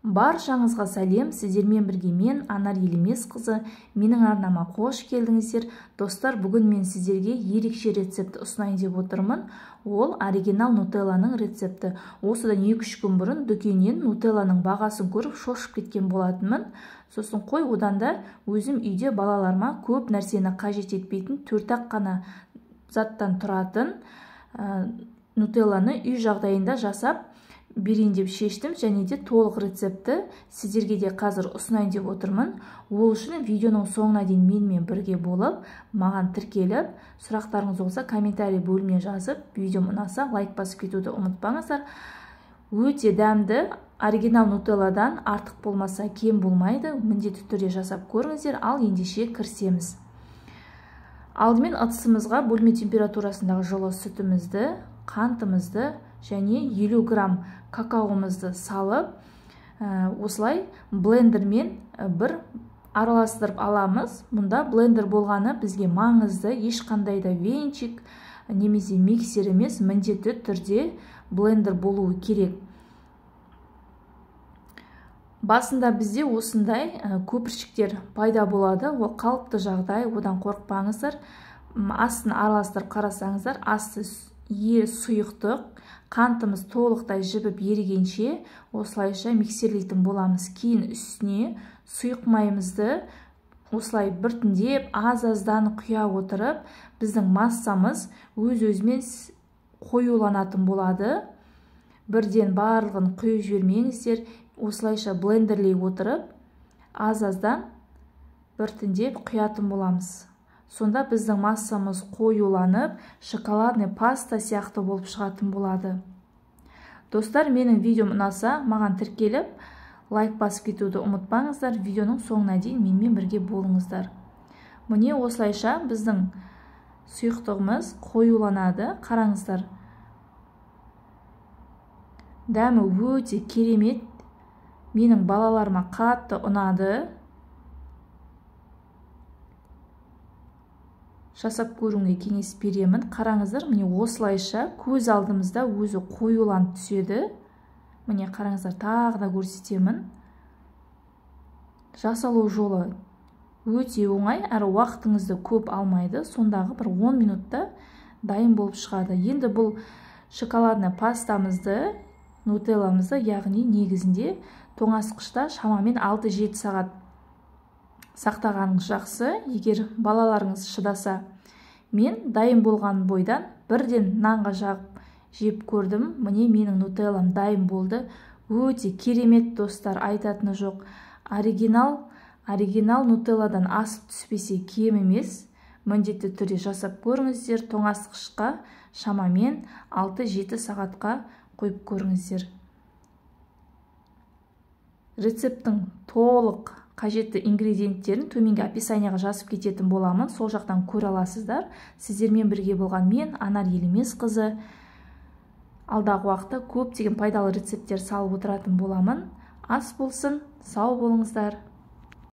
Баршаңызға сәлем, сіздермен бірге мен Анар Елемесқызы. Менің арнама қош келдіңіздер. Достар, бүгін мен сіздерге ерекше рецепті ұсынайын деп отырмын. Ол оригинал нутелланың рецепті. Осыдан 2-3 күн бұрын дүкеннен нутелланың бағасын көріп шошып кеткен болатынмын. Сосын қой, одан да өзім үйде балаларыма көп нәрсені қажет етпейтін 4-ақ қана заттан тұратын нутелланы үй жағдайында жасап берейін деп шештім, және де толық рецепті сіздерге де қазір ұсынайын деп отырмын. Ол үшін видеоның соңына дейін менімен бірге болып, маған тіркеліп, сұрақтарыңыз болса комментарий бөліміне жазып, видеом ұнаса лайк басып кетуді ұмытпаңыздар. Өте дәмді, оригинал нутелладан артық болмаса кем болмайды. Міндетті түрде жасап көріңіздер. Ал ендеше кірісеміз. Алдымен ыдысымызға бөлме температурасындағы жылы сүтімізді, қантымызды және 50 грамм какаомызды салып, осылай блендермен бір араластырып аламыз. Мұнда блендер болғаны бізге маңызды, ешқандай да венчик немесе миксер емес, міндетті түрде блендер болуы керек. Басында бізде осындай көпіршіктер пайда болады, ол қалыпты жағдай, одан қорықпаңыздар. Астын араластырып қарасаңыздар, асты сұйықтық, қантымыз толықтай жібіп ерігенше осылайша миксерлейтін боламыз. Кейін үстіне сұйық майымызды осылай біртіндеп аз-аздан құя отырып, біздің массамыз өз-өзімен қоюланатын болады. Бірден барлығын құйып жібермеңіздер. Осылайша блендерлей отырып, аз-аздан біртіндеп құятын боламыз. Сонда біздің массамыз қоюланып, шоколадный паста сияқты болып шығатын болады. Достар, менің видеом ұнаса, маған тіркеліп, лайк басып кетуді ұмытпаңыздар. Видеоның соңына дейін менімен бірге болыңыздар. Міне осылайша біздің сұйықтығымыз қоюланады. Қараңыздар. Дәмі өте керемет. Менің балаларыма қатты ұнады. Жасап көруіңе кеңес беремін. Қараңыздар, міне осылайша көз алдымызда өзі қоюланып түседі. Міне қараңыздар, тағы да көрсетемін. Жасалу жолы өте оңай, әрі уақытыңызды көп алмайды. Сондағы бір 10 минутта дайын болып шығады. Енді бұл шоколадный пастамызды, нутелламызды, яғни негізінде тоңазытқышта шамамен 6-7 сағат сақтағаныңыз жақсы. Егер балаларыңыз шыдаса, мен дайын болған бойдан бірден нанға жағып жеп көрдім. Міне менің нутеллам дайын болды. Өте керемет, достар, айтатыны жоқ. Оригинал нутелладан асып түспесе кем емес. Міндетті түрде жасап көріңіздер. Тоңазытқышқа шамамен 6-7 сағатқа қойып көріңіздер. Рецепттің толық қажетті ингредиенттерін төменгі описанияға жазып кететін боламын. Сол жақтан көре аласыздар. Сіздермен бірге болған мен, Анар Елемесқызы. Алдағы уақытта көптеген пайдалы рецепттер салып отыратын боламын. Ас болсын, сау болыңыздар.